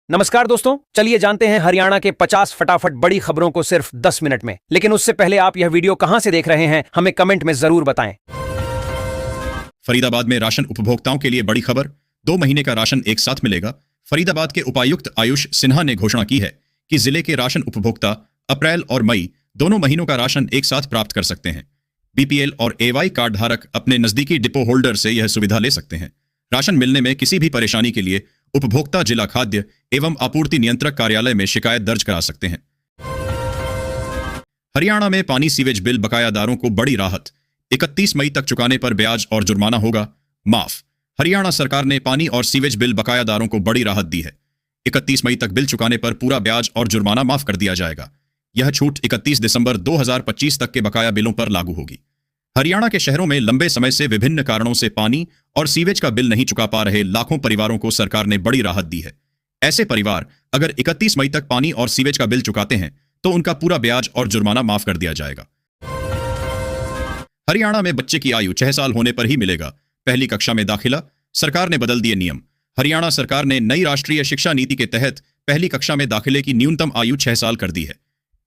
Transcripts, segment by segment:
नमस्कार दोस्तों, चलिए जानते हैं हरियाणा के 50 फटाफट बड़ी खबरों को सिर्फ 10 मिनट में। लेकिन उससे पहले आप यह वीडियो कहां से देख रहे हैं, हमें कमेंट में जरूर बताएं। फरीदाबाद में राशन उपभोक्ताओं के लिए बड़ी खबर, 2 महीने का राशन एक साथ मिलेगा। फरीदाबाद के उपायुक्त आयुष सिन्हा ने घोषणा की है कि जिले के राशन उपभोक्ता अप्रैल और मई दोनों महीनों का राशन एक साथ प्राप्त कर सकते हैं। बीपीएल और एवाई कार्ड धारक अपने नजदीकी डिपो होल्डर से यह सुविधा ले सकते हैं। राशन मिलने में किसी भी परेशानी के लिए उपभोक्ता जिला खाद्य एवं आपूर्ति नियंत्रक कार्यालय में शिकायत दर्ज करा सकते हैं। हरियाणा में पानी सीवेज बिल बकायादारों को बड़ी राहत, 31 मई तक चुकाने पर ब्याज और जुर्माना होगा माफ। हरियाणा सरकार ने पानी और सीवेज बिल बकायादारों को बड़ी राहत दी है। 31 मई तक बिल चुकाने पर पूरा ब्याज और जुर्माना माफ कर दिया जाएगा। यह छूट 31 दिसंबर 2025 तक के बकाया बिलों पर लागू होगी। हरियाणा के शहरों में लंबे समय से विभिन्न कारणों से पानी और सीवेज का बिल नहीं चुका पा रहे लाखों परिवारों को सरकार ने बड़ी राहत दी है। ऐसे परिवार अगर 31 मई तक पानी और सीवेज का बिल चुकाते हैं तो उनका पूरा ब्याज और जुर्माना माफ कर दिया जाएगा। हरियाणा में बच्चे की आयु 6 साल होने पर ही मिलेगा पहली कक्षा में दाखिला, सरकार ने बदल दिए नियम। हरियाणा सरकार ने नई राष्ट्रीय शिक्षा नीति के तहत पहली कक्षा में दाखिले की न्यूनतम आयु 6 साल कर दी है।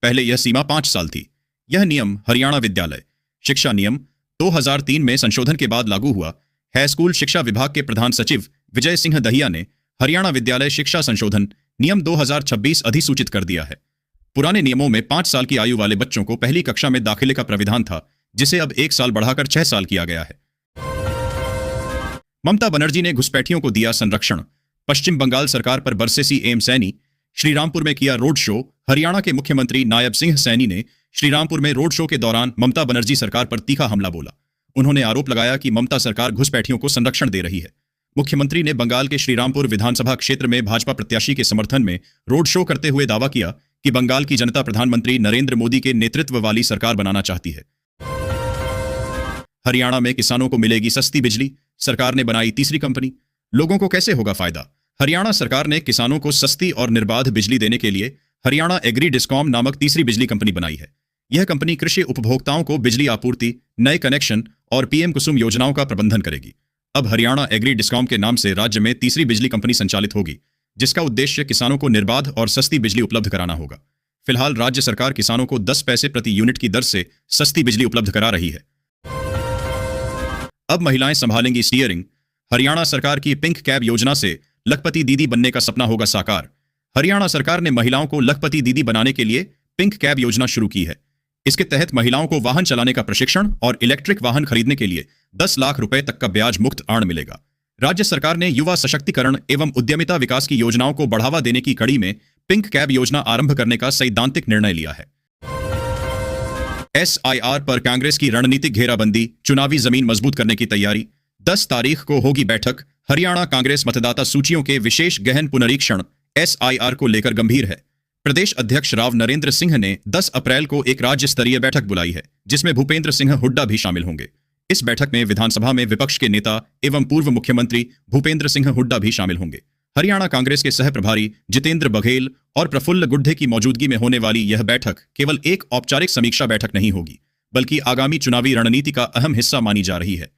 पहले यह सीमा 5 साल थी। यह नियम हरियाणा विद्यालय शिक्षा नियम 2003 में संशोधन के बाद लागू हुआ है। स्कूल शिक्षा विभाग के प्रधान सचिव विजय सिंह दहिया ने हरियाणा विद्यालय शिक्षा संशोधन नियम 2026 अधिसूचित कर दिया है। पुराने नियमों में 5 साल की आयु वाले बच्चों को पहली कक्षा में दाखिले का प्राविधान था, जिसे अब 1 साल बढ़ाकर 6 साल किया गया है। ममता बनर्जी ने घुसपैठियों को दिया संरक्षण, पश्चिम बंगाल सरकार पर बरसे सीएम सैनी। श्रीरामपुर में किया रोड शो। हरियाणा के मुख्यमंत्री नायब सिंह सैनी ने श्रीरामपुर में रोड शो के दौरान ममता बनर्जी सरकार पर तीखा हमला बोला। उन्होंने आरोप लगाया कि ममता सरकार घुसपैठियों को संरक्षण दे रही है। मुख्यमंत्री ने बंगाल के श्रीरामपुर विधानसभा क्षेत्र में भाजपा प्रत्याशी के समर्थन में रोड शो करते हुए दावा किया कि बंगाल की जनता प्रधानमंत्री नरेंद्र मोदी के नेतृत्व वाली सरकार बनाना चाहती है। हरियाणा में किसानों को मिलेगी सस्ती बिजली, सरकार ने बनाई तीसरी कंपनी। लोगों को कैसे होगा फायदा? हरियाणा सरकार ने किसानों को सस्ती और निर्बाध बिजली देने के लिए हरियाणा एग्री डिस्कॉम नामक तीसरी बिजली कंपनी बनाई है। यह कंपनी कृषि उपभोक्ताओं को बिजली आपूर्ति, नए कनेक्शन और पीएम कुसुम योजनाओं का प्रबंधन करेगी। अब हरियाणा एग्री डिस्कॉम के नाम से राज्य में तीसरी बिजली कंपनी संचालित होगी, जिसका उद्देश्य किसानों को निर्बाध और सस्ती बिजली उपलब्ध कराना होगा। फिलहाल राज्य सरकार किसानों को 10 पैसे प्रति यूनिट की दर से सस्ती बिजली उपलब्ध करा रही है। अब महिलाएं संभालेंगी स्टीयरिंग। हरियाणा सरकार की पिंक कैब योजना से लखपति दीदी बनने का सपना होगा साकार। हरियाणा सरकार ने महिलाओं को लखपति दीदी बनाने के लिए पिंक कैब योजना शुरू की है। इसके तहत महिलाओं को वाहन चलाने का प्रशिक्षण और इलेक्ट्रिक वाहन खरीदने के लिए 10 लाख रुपए तक का ब्याज मुक्त ऋण मिलेगा। राज्य सरकार ने युवा सशक्तिकरण एवं उद्यमिता विकास की योजनाओं को बढ़ावा देने की कड़ी में पिंक कैब योजना आरंभ करने का सैद्धांतिक निर्णय लिया है। SIR पर कांग्रेस की रणनीतिक घेराबंदी, चुनावी जमीन मजबूत करने की तैयारी। 10 तारीख को होगी बैठक। हरियाणा कांग्रेस मतदाता सूचियों के विशेष गहन पुनरीक्षण SIR को लेकर गंभीर है। प्रदेश अध्यक्ष राव नरेंद्र सिंह ने 10 अप्रैल को एक राज्य स्तरीय बैठक बुलाई है, जिसमें भूपेंद्र सिंह हुड्डा भी शामिल होंगे। इस बैठक में विधानसभा में विपक्ष के नेता एवं पूर्व मुख्यमंत्री भूपेंद्र सिंह हुड्डा भी शामिल होंगे। हरियाणा कांग्रेस के सह प्रभारी जितेंद्र बघेल और प्रफुल्ल गुड्डे की मौजूदगी में होने वाली यह बैठक केवल एक औपचारिक समीक्षा बैठक नहीं होगी, बल्कि आगामी चुनावी रणनीति का अहम हिस्सा मानी जा रही है।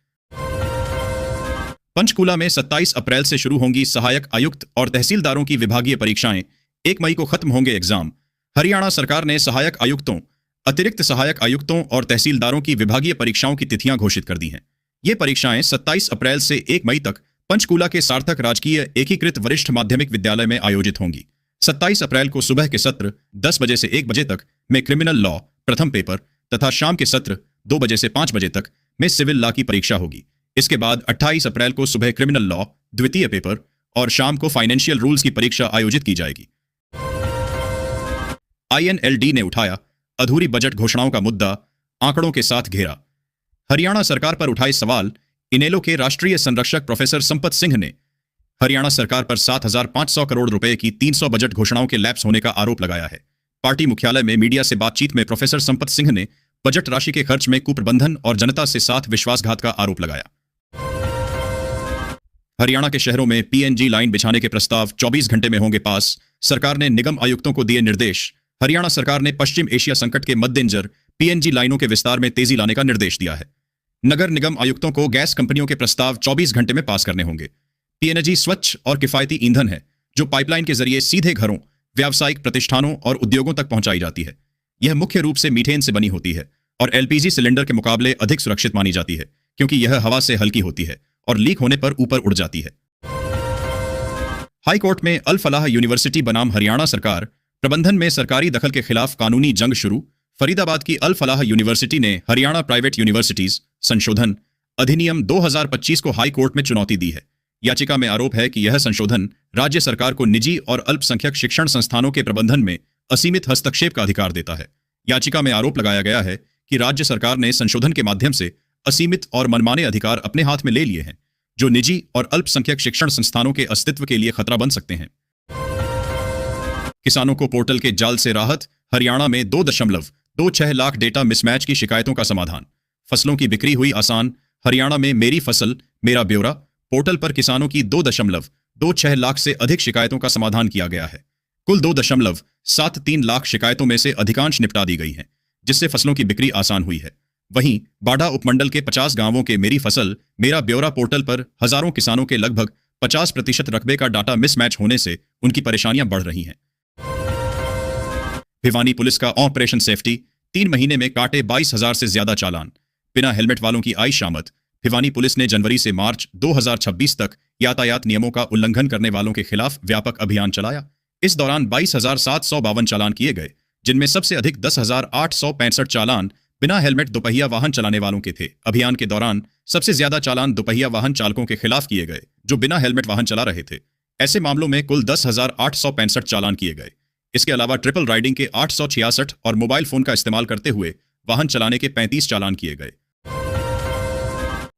पंचकूला में 27 अप्रैल से शुरू होंगी सहायक आयुक्त और तहसीलदारों की विभागीय परीक्षाएं। 1 मई को खत्म होंगे एग्जाम। हरियाणा सरकार ने सहायक आयुक्तों, अतिरिक्त सहायक आयुक्तों और तहसीलदारों की विभागीय परीक्षाओं की तिथियां घोषित कर दी हैं। ये परीक्षाएं 27 अप्रैल से 1 मई तक पंचकूला के सार्थक राजकीय एकीकृत वरिष्ठ माध्यमिक विद्यालय में आयोजित होंगी। 27 अप्रैल को सुबह के सत्र 10 बजे से 1 बजे तक में क्रिमिनल लॉ प्रथम पेपर तथा शाम के सत्र 2 बजे से 5 बजे तक में सिविल लॉ की परीक्षा होगी। इसके बाद 28 अप्रैल को सुबह क्रिमिनल लॉ द्वितीय पेपर और शाम को फाइनेंशियल रूल्स की परीक्षा आयोजित की जाएगी। INLD ने उठाया अधूरी बजट घोषणाओं का मुद्दा, आंकड़ों के साथ घेरा। हरियाणा सरकार पर उठाए सवाल। इनेलो के राष्ट्रीय संरक्षक प्रोफेसर संपत सिंह ने हरियाणा सरकार पर 7,500 करोड़ रुपए की 300 बजट घोषणाओं के लैप्स होने का आरोप लगाया है। पार्टी मुख्यालय में मीडिया से बातचीत में प्रोफेसर संपत सिंह ने बजट राशि के खर्च में कुप्रबंधन और जनता से साथ विश्वासघात का आरोप लगाया। हरियाणा के शहरों में PNG लाइन बिछाने के प्रस्ताव 24 घंटे में होंगे पास, सरकार ने निगम आयुक्तों को दिए निर्देश। हरियाणा सरकार ने पश्चिम एशिया संकट के मद्देनजर PNG लाइनों के विस्तार में तेजी लाने का निर्देश दिया है। नगर निगम आयुक्तों को गैस कंपनियों के प्रस्ताव 24 घंटे में पास करने होंगे। PNG स्वच्छ और किफायती ईंधन है, जो पाइपलाइन के जरिए सीधे घरों, व्यावसायिक प्रतिष्ठानों और उद्योगों तक पहुंचाई जाती है। यह मुख्य रूप से मीथेन से बनी होती है और एलपीजी सिलेंडर के मुकाबले अधिक सुरक्षित मानी जाती है, क्योंकि यह हवा से हल्की होती है और लीक होने पर ऊपर उड़ जाती है। हाई कोर्ट में अल फलाह यूनिवर्सिटी बनाम हरियाणा सरकार प्रबंधन में सरकारी दखल के खिलाफ कानूनी जंग शुरू। फरीदाबाद की अल फलाह यूनिवर्सिटी ने हरियाणा प्राइवेट यूनिवर्सिटीज संशोधन अधिनियम 2025 को हाई कोर्ट में चुनौती दी है। याचिका में आरोप है कि यह संशोधन राज्य सरकार को निजी और अल्पसंख्यक शिक्षण संस्थानों के प्रबंधन में असीमित हस्तक्षेप का अधिकार देता है। याचिका में आरोप लगाया गया है कि राज्य सरकार ने संशोधन के माध्यम से असीमित और मनमाने अधिकार अपने हाथ में ले लिए हैं, जो निजी और अल्पसंख्यक शिक्षण संस्थानों के अस्तित्व के लिए खतरा बन सकते हैं। किसानों को पोर्टल के जाल से राहत। हरियाणा में 2.26 लाख डेटा मिसमैच की शिकायतों का समाधान। फसलों की बिक्री हुई आसान। हरियाणा में मेरी फसल मेरा ब्यौरा पोर्टल पर किसानों की 2.26 लाख से अधिक शिकायतों का समाधान किया गया है। कुल 2.73 लाख शिकायतों में से अधिकांश निपटा दी गई हैं, जिससे फसलों की बिक्री आसान हुई है। वहीं बाढ़ा उपमंडल के 50 गांवों के मेरी फसल मेरा ब्यौरा पोर्टल पर हजारों किसानों के लगभग 50% रकबे का डाटा मिसमैच होने से उनकी परेशानियां बढ़ रही हैं। भिवानी पुलिस का ऑपरेशन सेफ्टी। 3 महीने में काटे 22,000 से ज्यादा चालान। बिना हेलमेट वालों की आई शामत। भिवानी पुलिस ने जनवरी से मार्च 2026 तक यातायात नियमों का उल्लंघन करने वालों के खिलाफ व्यापक अभियान चलाया। इस दौरान 22,752 चालान किए गए, जिनमें सबसे अधिक 10,865 चालान बिना हेलमेट दोपहिया वाहन चलाने वालों के थे। अभियान के दौरान सबसे ज्यादा चालान दोपहिया वाहन चालकों के खिलाफ किए गए, जो बिना हेलमेट वाहन चला रहे थे। ऐसे मामलों में कुल 10,865 चालान किए गए। इसके अलावा ट्रिपल राइडिंग के 866 और मोबाइल फोन का इस्तेमाल करते हुए वाहन चलाने के 35 चालान किए गए।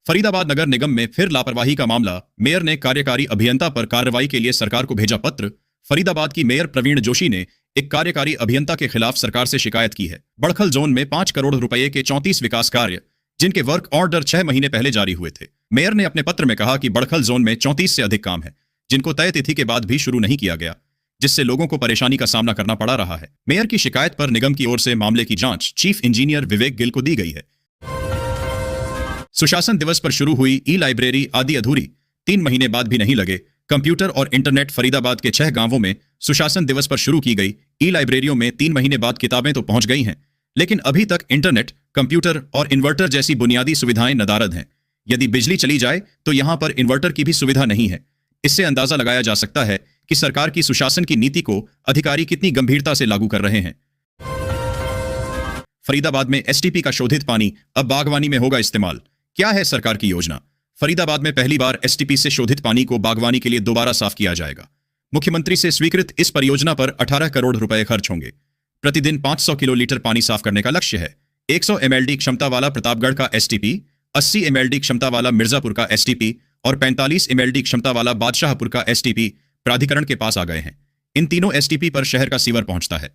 फरीदाबाद नगर निगम में फिर लापरवाही का मामला। मेयर ने कार्यकारी अभियंता पर कार्रवाई के लिए सरकार को भेजा पत्र। फरीदाबाद की मेयर प्रवीण जोशी ने एक कार्यकारी अभियंता के खिलाफ सरकार से शिकायत की है। बड़खल जोन में 5 करोड़ रुपए के 34 विकास कार्य, जिनके वर्क ऑर्डर 6 महीने पहले जारी हुए थे। मेयर ने अपने पत्र में कहा कि बड़खल जोन में 34 से अधिक काम है, जिनको तय तिथि के बाद भी शुरू नहीं किया गया, जिससे लोगों को परेशानी का सामना करना पड़ा रहा है। मेयर की शिकायत पर निगम की ओर से मामले की जांच चीफ इंजीनियर विवेक गिल को दी गई है। सुशासन दिवस पर शुरू हुई ई लाइब्रेरी आदि अधूरी। 3 महीने बाद भी नहीं लगे कंप्यूटर और इंटरनेट। फरीदाबाद के 6 गांवों में सुशासन दिवस पर शुरू की गई ई लाइब्रेरियों में 3 महीने बाद किताबें तो पहुंच गई हैं, लेकिन अभी तक इंटरनेट, कंप्यूटर और इन्वर्टर जैसी बुनियादी सुविधाएं नदारद हैं। यदि बिजली चली जाए तो यहां पर इन्वर्टर की भी सुविधा नहीं है। इससे अंदाजा लगाया जा सकता है कि सरकार की सुशासन की नीति को अधिकारी कितनी गंभीरता से लागू कर रहे हैं। फरीदाबाद में एसटीपी का शोधित पानी अब बागवानी में होगा इस्तेमाल। क्या है सरकार की योजना? फरीदाबाद में पहली बार एसटीपी से शोधित पानी को बागवानी के लिए दोबारा साफ किया जाएगा। मुख्यमंत्री से स्वीकृत इस परियोजना पर 18 करोड़ रुपए खर्च होंगे। प्रतिदिन 500 किलोलीटर पानी साफ करने का लक्ष्य है। 100 mld क्षमता वाला प्रतापगढ़ का एसटीपी, 80 mld क्षमता वाला मिर्जापुर का एसटीपी और 45 mld क्षमता वाला बादशाहपुर का एसटीपी प्राधिकरण के पास आ गए हैं। इन तीनों एसटीपी पर शहर का सीवर पहुंचता है।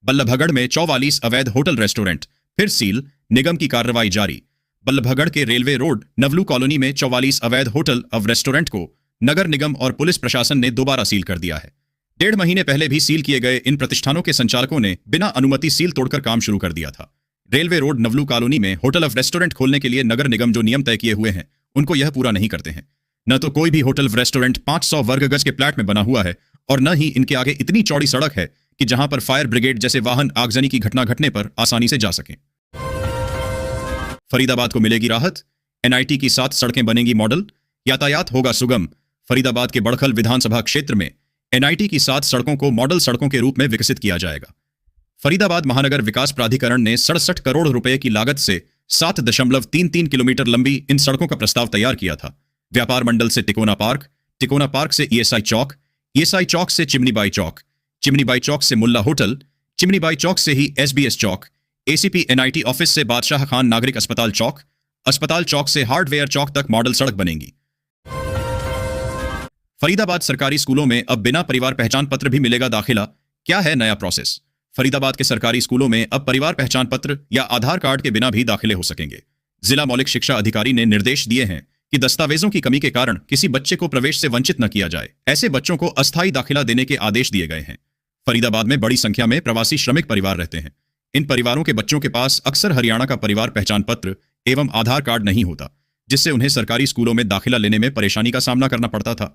बल्लभगढ़ में 44 अवैध होटल रेस्टोरेंट फिर सील, निगम की कार्रवाई जारी। बल्लभगढ़ के रेलवे रोड नवलू कॉलोनी में 44 अवैध होटल और रेस्टोरेंट को नगर निगम और पुलिस प्रशासन ने दोबारा सील कर दिया है। 1.5 महीने पहले भी सील किए गए इन प्रतिष्ठानों के संचालकों ने बिना अनुमति सील तोड़कर काम शुरू कर दिया था। रेलवे रोड नवलू कॉलोनी में होटल और रेस्टोरेंट खोलने के लिए नगर निगम जो नियम तय किए हुए हैं, उनको यह पूरा नहीं करते हैं। न तो कोई भी होटल रेस्टोरेंट 500 वर्ग गज के प्लाट में बना हुआ है और न ही इनके आगे इतनी चौड़ी सड़क है कि जहां पर फायर ब्रिगेड जैसे वाहन आगजनी की घटना घटने पर आसानी से जा सकें। फरीदाबाद को मिलेगी राहत। एनआईटी की 7 सड़कें बनेंगी मॉडल। यातायात होगा सुगम। फरीदाबाद के बड़खल विधानसभा क्षेत्र में एनआईटी की 7 सड़कों को मॉडल सड़कों के रूप में विकसित किया जाएगा। फरीदाबाद महानगर विकास प्राधिकरण ने 67 करोड़ रुपए की लागत से 7.33 किलोमीटर लंबी इन सड़कों का प्रस्ताव तैयार किया था। व्यापार मंडल से टिकोना पार्क से ईएसआई चौक, ईएसआई चौक से चिमनीबाई चौक, चिमनीबाई चौक से मुल्ला होटल, चिमनीबाई चौक से ही एसबीएस चौक, एसीपी एनआईटी ऑफिस से बादशाह खान नागरिक अस्पताल चौक, अस्पताल चौक से हार्डवेयर चौक तक मॉडल सड़क बनेगी। फरीदाबाद सरकारी स्कूलों में अब बिना परिवार पहचान पत्र भी मिलेगा दाखिला। क्या है नया प्रोसेस? फरीदाबाद के सरकारी स्कूलों में अब परिवार पहचान पत्र या आधार कार्ड के बिना भी दाखिले हो सकेंगे। जिला मौलिक शिक्षा अधिकारी ने निर्देश दिए हैं कि दस्तावेजों की कमी के कारण किसी बच्चे को प्रवेश से वंचित न किया जाए। ऐसे बच्चों को अस्थायी दाखिला देने के आदेश दिए गए हैं। फरीदाबाद में बड़ी संख्या में प्रवासी श्रमिक परिवार रहते हैं। इन परिवारों के बच्चों के पास अक्सर हरियाणा का परिवार पहचान पत्र एवं आधार कार्ड नहीं होता, जिससे उन्हें सरकारी स्कूलों में दाखिला लेने में परेशानी का सामना करना पड़ता था।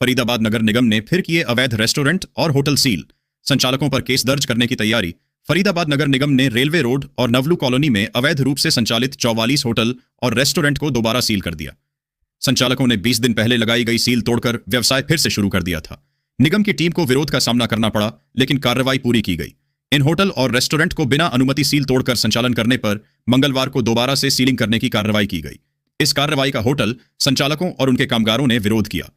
फरीदाबाद नगर निगम ने फिर किए अवैध रेस्टोरेंट और होटल सील, संचालकों पर केस दर्ज करने की तैयारी। फरीदाबाद नगर निगम ने रेलवे रोड और नवलू कॉलोनी में अवैध रूप से संचालित 44 होटल और रेस्टोरेंट को दोबारा सील कर दिया। संचालकों ने 20 दिन पहले लगाई गई सील तोड़कर व्यवसाय फिर से शुरू कर दिया था। निगम की टीम को विरोध का सामना करना पड़ा, लेकिन कार्रवाई पूरी की गई। इन होटल और रेस्टोरेंट को बिना अनुमति सील तोड़कर संचालन करने पर मंगलवार को दोबारा से सीलिंग करने की कार्रवाई की गई। इस कार्रवाई का होटल संचालकों और उनके कामगारों ने विरोध किया।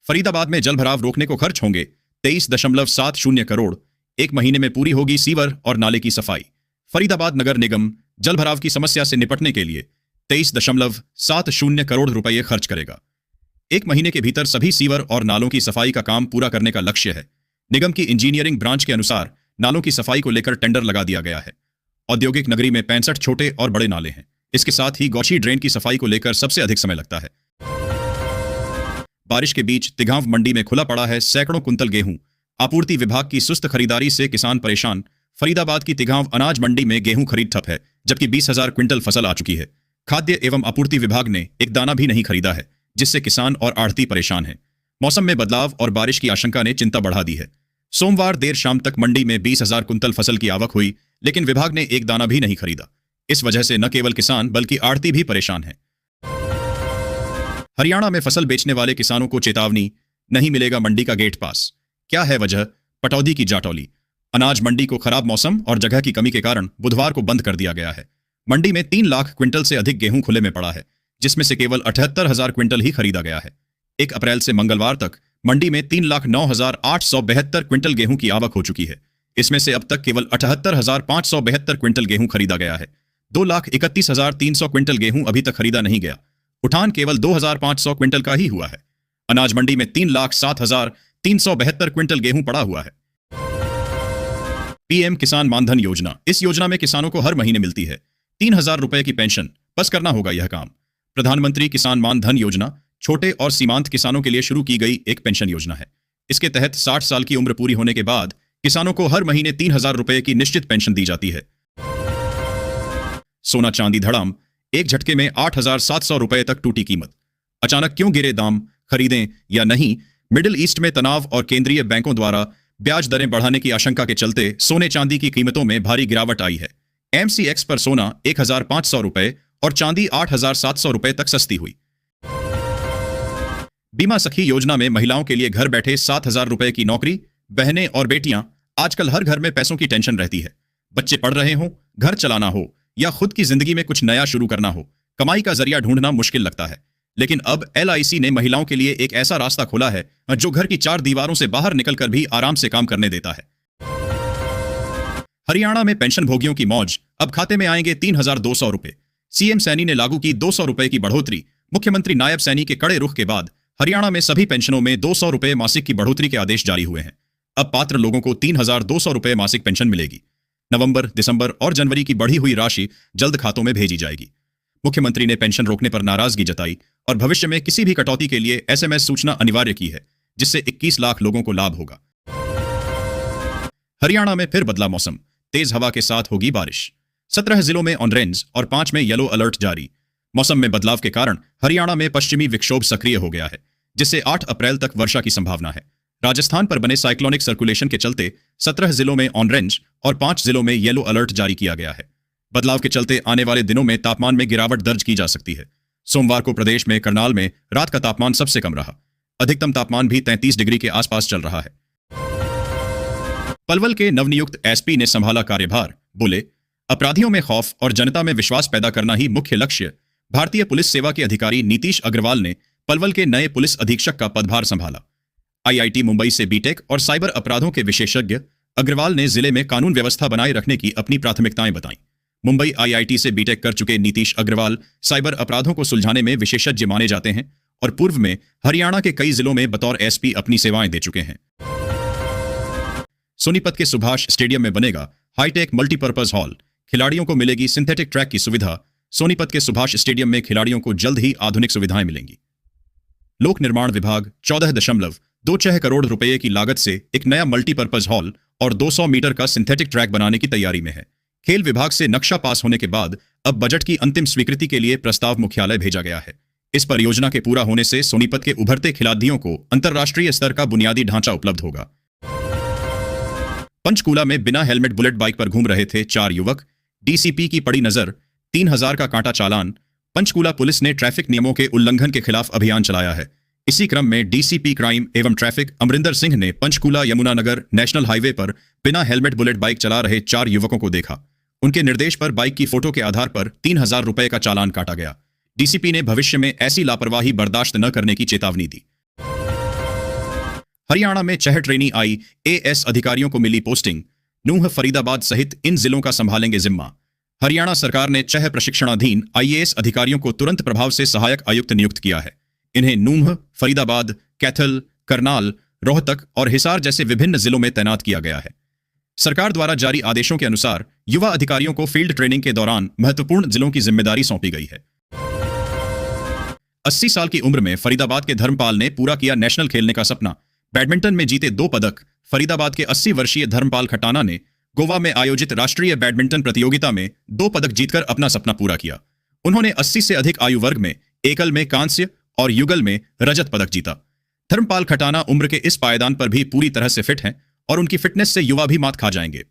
फरीदाबाद में जलभराव रोकने को खर्च होंगे 23.70 करोड़। एक महीने में पूरी होगी सीवर और नाले की सफाई। फरीदाबाद नगर निगम जलभराव की समस्या से निपटने के लिए 23.70 करोड़ रुपए खर्च करेगा। एक महीने के भीतर सभी सीवर और नालों की सफाई का काम पूरा करने का लक्ष्य है। निगम की इंजीनियरिंग ब्रांच के अनुसार नालों की सफाई को लेकर टेंडर लगा दिया गया है। औद्योगिक नगरी में 65 छोटे और बड़े नाले हैं। इसके साथ ही गौची ड्रेन की सफाई को लेकर सबसे अधिक समय लगता है। बारिश के बीच तिघांव मंडी में खुला पड़ा है सैकड़ों कुंतल गेहूं। आपूर्ति विभाग की सुस्त खरीदारी से किसान परेशान। फरीदाबाद की तिघांव अनाज मंडी में गेहूं खरीद ठप है, जबकि 20,000 क्विंटल फसल आ चुकी है। खाद्य एवं आपूर्ति विभाग ने एक दाना भी नहीं खरीदा है, जिससे किसान और आढ़ती परेशान हैं। मौसम में बदलाव और बारिश की आशंका ने चिंता बढ़ा दी है। सोमवार देर शाम तक मंडी में 20,000 कुंतल फसल की आवक हुई, लेकिन विभाग ने एक दाना भी नहीं खरीदा। इस वजह से न केवल किसान बल्कि आढ़ती भी परेशान है। हरियाणा में फसल बेचने वाले किसानों को चेतावनी, नहीं मिलेगा मंडी का गेट पास। क्या है वजह? पटौदी की जाटौली। अनाज मंडी को खराब मौसम और जगह की कमी के कारण बुधवार को बंद कर दिया गया है। मंडी में 3 लाख क्विंटल से अधिक गेहूं खुले में पड़ा है, जिसमें से केवल 78,000 क्विंटल ही खरीदा गया है। 1 अप्रैल से मंगलवार तक मंडी में 3,09,872 क्विंटल गेहूं की आवक हो चुकी है। इसमें से अब तक केवल 78,572 क्विंटल गेहूं खरीदा गया है। 2,31,300 क्विंटल गेहूं अभी तक खरीदा नहीं गया। उठान केवल 2,500 क्विंटल का ही हुआ है। अनाज मंडी में 3,07,372 क्विंटल गेहूं पड़ा हुआ है। पीएम किसान मानधन योजना। इस योजना में किसानों को हर महीने मिलती है 3,000 रुपए की पेंशन। बस करना होगा यह काम। प्रधानमंत्री किसान मानधन योजना छोटे और सीमांत किसानों के लिए शुरू की गई एक पेंशन योजना है। इसके तहत 60 साल की उम्र पूरी होने के बाद किसानों को हर महीने 3,000 रुपए की निश्चित पेंशन दी जाती है। सोना चांदी धड़ाम। एक झटके में 8,700 रुपए तक टूटी कीमत। अचानक क्यों गिरे दाम? खरीदें या नहीं? मिडिल ईस्ट में तनाव और केंद्रीय बैंकों द्वारा ब्याज दरें बढ़ाने की आशंका के चलते सोने चांदी की कीमतों में भारी गिरावट आई है। MCX पर सोना 1,500 रुपए और चांदी 8,700 रुपए तक सस्ती हुई। बीमा सखी योजना में महिलाओं के लिए घर बैठे 7,000 रुपए की नौकरी। बहनें और बेटियां, आजकल हर घर में पैसों की टेंशन रहती है। बच्चे पढ़ रहे हों, घर चलाना हो या खुद की जिंदगी में कुछ नया शुरू करना हो, कमाई का जरिया ढूंढना मुश्किल लगता है। लेकिन अब LIC ने महिलाओं के लिए एक ऐसा रास्ता खोला है जो घर की 4 दीवारों से बाहर निकलकर भी आराम से काम करने देता है। हरियाणा में पेंशन भोगियों की मौज। अब खाते में आएंगे 3,200 रुपए। CM सैनी ने लागू की 200 रुपए की बढ़ोतरी। मुख्यमंत्री नायब सैनी के कड़े रुख के बाद हरियाणा में सभी पेंशनों में 200 रुपए मासिक की बढ़ोतरी के आदेश जारी हुए हैं। अब पात्र लोगों को 3,200 रुपए मासिक पेंशन मिलेगी। नवंबर, दिसंबर और जनवरी की बढ़ी हुई राशि जल्द खातों में भेजी जाएगी। मुख्यमंत्री ने पेंशन रोकने पर नाराजगी जताई और भविष्य में किसी भी कटौती के लिए SMS सूचना अनिवार्य की है, जिससे 21 लाख लोगों को लाभ होगा। हरियाणा में फिर बदला मौसम। तेज हवा के साथ होगी बारिश। 17 जिलों में ऑरेंज और 5 में येलो अलर्ट जारी। मौसम में बदलाव के कारण हरियाणा में पश्चिमी विक्षोभ सक्रिय हो गया है, जिससे 8 अप्रैल तक वर्षा की संभावना है। राजस्थान पर बने साइक्लोनिक सर्कुलेशन के चलते 17 जिलों में ऑरेंज और 5 जिलों में येलो अलर्ट जारी किया गया है। बदलाव के चलते आने वाले दिनों में तापमान में गिरावट दर्ज की जा सकती है। सोमवार को प्रदेश में करनाल में रात का तापमान सबसे कम रहा। अधिकतम तापमान भी 33 डिग्री के आसपास चल रहा है। पलवल के नवनियुक्त SP ने संभाला कार्यभार। बोले, अपराधियों में खौफ और जनता में विश्वास पैदा करना ही मुख्य लक्ष्य। भारतीय पुलिस सेवा के अधिकारी नीतीश अग्रवाल ने पलवल के नए पुलिस अधीक्षक का पदभार संभाला। IIT मुंबई से बीटेक और साइबर अपराधों के विशेषज्ञ अग्रवाल ने जिले में कानून व्यवस्था बनाए रखने की अपनी प्राथमिकताएं बताईं। मुंबई IIT से बीटेक कर चुके नीतीश अग्रवाल साइबर अपराधों को सुलझाने में विशेषज्ञ माने जाते हैं और पूर्व में हरियाणा के कई जिलों में बतौर SP अपनी सेवाएं दे चुके हैं। सोनीपत के सुभाष स्टेडियम में बनेगा हाईटेक मल्टीपर्पज हॉल। खिलाड़ियों को मिलेगी सिंथेटिक ट्रैक की सुविधा। सोनीपत के सुभाष स्टेडियम में खिलाड़ियों को जल्द ही आधुनिक सुविधाएं मिलेंगी। लोक निर्माण विभाग 14.26 करोड़ रुपए की लागत से एक नया मल्टीपर्पज हॉल और 200 मीटर का सिंथेटिक ट्रैक बनाने की तैयारी में है। खेल विभाग से नक्शा पास होने के बाद अब बजट की अंतिम स्वीकृति के लिए प्रस्ताव मुख्यालय भेजा गया है। इस परियोजना के पूरा होने से सोनीपत के उभरते खिलाड़ियों को अंतर्राष्ट्रीय स्तर का बुनियादी ढांचा उपलब्ध होगा। पंचकूला में बिना हेलमेट बुलेट बाइक पर घूम रहे थे 4 युवक, डीसीपी की पड़ी नजर, 3000 का काटा चालान। पंचकूला पुलिस ने ट्रैफिक नियमों के उल्लंघन के खिलाफ अभियान चलाया है। इसी क्रम में डीसीपी क्राइम एवं ट्रैफिक अमरिंदर सिंह ने पंचकूला यमुनानगर नेशनल हाईवे पर बिना हेलमेट बुलेट बाइक चला रहे 4 युवकों को देखा। उनके निर्देश पर बाइक की फोटो के आधार पर 3000 रुपए का चालान काटा गया। डीसीपी ने भविष्य में ऐसी लापरवाही बर्दाश्त न करने की चेतावनी दी। हरियाणा में 6 ट्रेनी IAS अधिकारियों को मिली पोस्टिंग। नूंह, फरीदाबाद सहित इन जिलों का संभालेंगे जिम्मा। हरियाणा सरकार ने 6 प्रशिक्षणाधीन IAS अधिकारियों को तुरंत प्रभाव से सहायक आयुक्त नियुक्त किया है। इन्हें नूंह, फरीदाबाद, कैथल, करनाल, रोहतक और हिसार जैसे विभिन्न जिलों में तैनात किया गया है। सरकार द्वारा जारी आदेशों के अनुसार युवा अधिकारियों को फील्ड ट्रेनिंग के दौरान महत्वपूर्ण जिलों की जिम्मेदारी सौंपी गई है। 80 साल की उम्र में फरीदाबाद के धर्मपाल ने पूरा किया नेशनल खेलने का सपना। बैडमिंटन में जीते 2 पदक। फरीदाबाद के 80 वर्षीय धर्मपाल खटाना ने गोवा में आयोजित राष्ट्रीय बैडमिंटन प्रतियोगिता में 2 पदक जीतकर अपना सपना पूरा किया। उन्होंने 80 से अधिक आयु वर्ग में एकल में कांस्य और युगल में रजत पदक जीता। धर्मपाल खटाना उम्र के इस पायदान पर भी पूरी तरह से फिट हैं और उनकी फिटनेस से युवा भी मात खा जाएंगे।